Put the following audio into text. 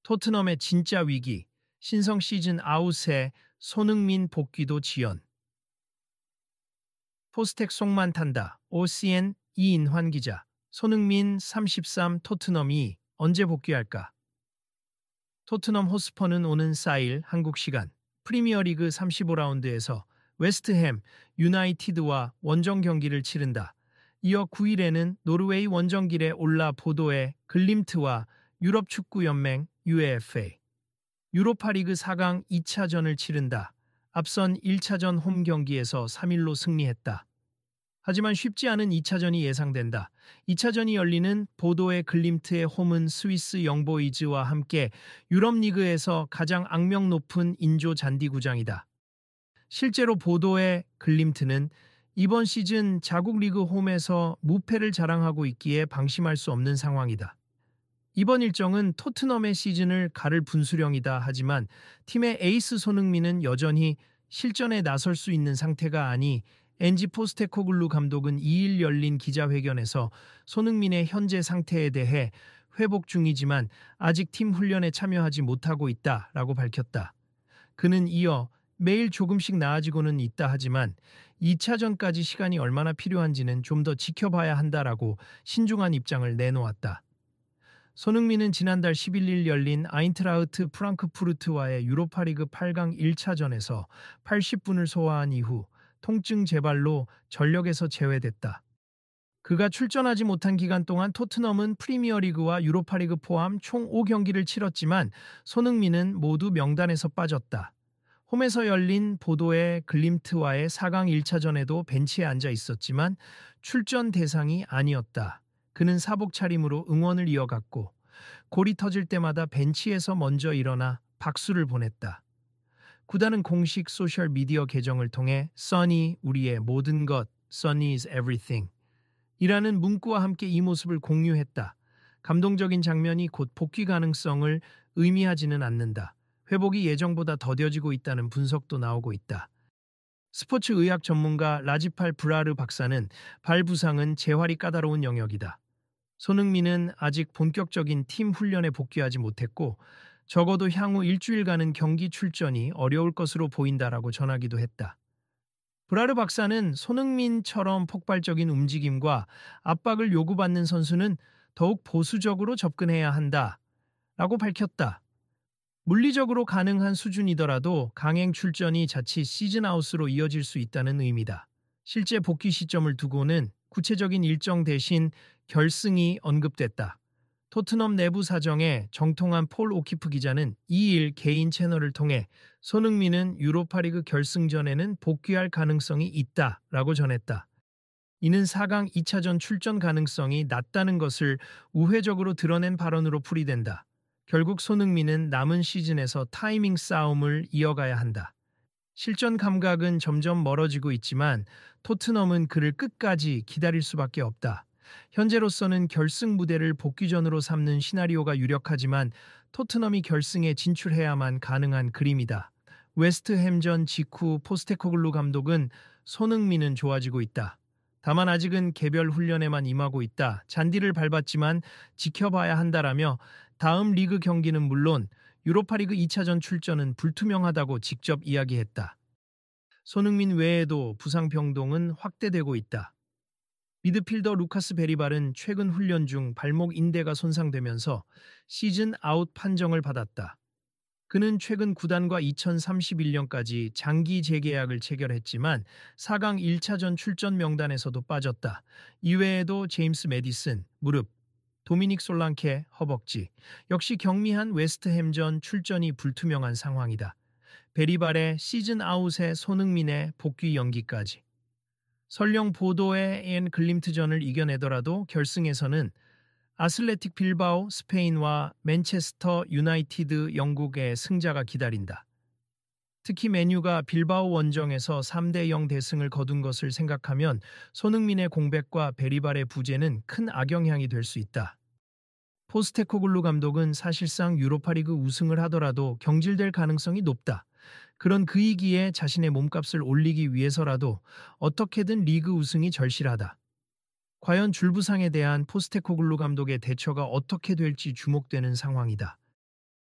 토트넘의 진짜 위기, 신성 시즌 아웃에 손흥민 복귀도 지연. 포스텍 속만 탄다. OCN 이인환 기자. 손흥민 33 토트넘이 언제 복귀할까? 토트넘 호스퍼는 오는 4일 한국 시간 프리미어리그 35라운드에서 웨스트햄 유나이티드와 원정 경기를 치른다. 이어 9일에는 노르웨이 원정길에 올라 보도에 글림트와 유럽축구연맹 UEFA 유로파리그 4강 2차전을 치른다. 앞선 1차전 홈 경기에서 3-1로 승리했다. 하지만 쉽지 않은 2차전이 예상된다. 2차전이 열리는 보도의 글림트의 홈은 스위스 영보이즈와 함께 유럽 리그에서 가장 악명 높은 인조 잔디구장이다. 실제로 보도의 글림트는 이번 시즌 자국 리그 홈에서 무패를 자랑하고 있기에 방심할 수 없는 상황이다. 이번 일정은 토트넘의 시즌을 가를 분수령이다. 하지만 팀의 에이스 손흥민은 여전히 실전에 나설 수 있는 상태가 아니 엔지 포스테코글루 감독은 2일 열린 기자회견에서 손흥민의 현재 상태에 대해 회복 중이지만 아직 팀 훈련에 참여하지 못하고 있다라고 밝혔다. 그는 이어 매일 조금씩 나아지고는 있다 하지만 2차전까지 시간이 얼마나 필요한지는 좀 더 지켜봐야 한다라고 신중한 입장을 내놓았다. 손흥민은 지난달 11일 열린 아인트라흐트 프랑크푸르트와의 유로파리그 8강 1차전에서 80분을 소화한 이후 통증 재발로 전력에서 제외됐다. 그가 출전하지 못한 기간 동안 토트넘은 프리미어리그와 유로파리그 포함 총 5경기를 치렀지만 손흥민은 모두 명단에서 빠졌다. 홈에서 열린 보도의 글림트와의 4강 1차전에도 벤치에 앉아 있었지만 출전 대상이 아니었다. 그는 사복 차림으로 응원을 이어갔고 골이 터질 때마다 벤치에서 먼저 일어나 박수를 보냈다. 구단은 공식 소셜미디어 계정을 통해 Sonny 우리의 모든 것, Sonny is everything 이라는 문구와 함께 이 모습을 공유했다. 감동적인 장면이 곧 복귀 가능성을 의미하지는 않는다. 회복이 예정보다 더뎌지고 있다는 분석도 나오고 있다. 스포츠 의학 전문가 라지팔 브라르 박사는 발 부상은 재활이 까다로운 영역이다. 손흥민은 아직 본격적인 팀 훈련에 복귀하지 못했고 적어도 향후 일주일간은 경기 출전이 어려울 것으로 보인다라고 전하기도 했다. 브라르 박사는 손흥민처럼 폭발적인 움직임과 압박을 요구받는 선수는 더욱 보수적으로 접근해야 한다라고 밝혔다. 물리적으로 가능한 수준이더라도 강행 출전이 자칫 시즌아웃으로 이어질 수 있다는 의미다. 실제 복귀 시점을 두고는 구체적인 일정 대신 결승이 언급됐다. 토트넘 내부 사정에 정통한 폴 오키프 기자는 2일 개인 채널을 통해 손흥민은 유로파리그 결승전에는 복귀할 가능성이 있다라고 전했다. 이는 4강 2차전 출전 가능성이 낮다는 것을 우회적으로 드러낸 발언으로 풀이된다. 결국 손흥민은 남은 시즌에서 타이밍 싸움을 이어가야 한다. 실전 감각은 점점 멀어지고 있지만 토트넘은 그를 끝까지 기다릴 수밖에 없다. 현재로서는 결승 무대를 복귀전으로 삼는 시나리오가 유력하지만 토트넘이 결승에 진출해야만 가능한 그림이다. 웨스트햄전 직후 포스테코글루 감독은 손흥민은 좋아지고 있다. 다만 아직은 개별 훈련에만 임하고 있다. 잔디를 밟았지만 지켜봐야 한다라며 다음 리그 경기는 물론 유로파리그 2차전 출전은 불투명하다고 직접 이야기했다. 손흥민 외에도 부상 병동은 확대되고 있다. 미드필더 루카스 베리발은 최근 훈련 중 발목 인대가 손상되면서 시즌 아웃 판정을 받았다. 그는 최근 구단과 2031년까지 장기 재계약을 체결했지만 4강 1차전 출전 명단에서도 빠졌다. 이외에도 제임스 매디슨, 무릎, 도미닉 솔랑케, 허벅지, 역시 경미한 웨스트햄전 출전이 불투명한 상황이다. 베리발의 시즌 아웃에 손흥민의 복귀 연기까지. 설령 보도의 앤 글림트전을 이겨내더라도 결승에서는 아슬레틱 빌바오 스페인과 맨체스터 유나이티드 영국의 승자가 기다린다. 특히 맨유가 빌바오 원정에서 3-0 대승을 거둔 것을 생각하면 손흥민의 공백과 베리발의 부재는 큰 악영향이 될 수 있다. 포스테코글루 감독은 사실상 유로파리그 우승을 하더라도 경질될 가능성이 높다. 그런 그이기에 자신의 몸값을 올리기 위해서라도 어떻게든 리그 우승이 절실하다. 과연 줄부상에 대한 포스테코글루 감독의 대처가 어떻게 될지 주목되는 상황이다.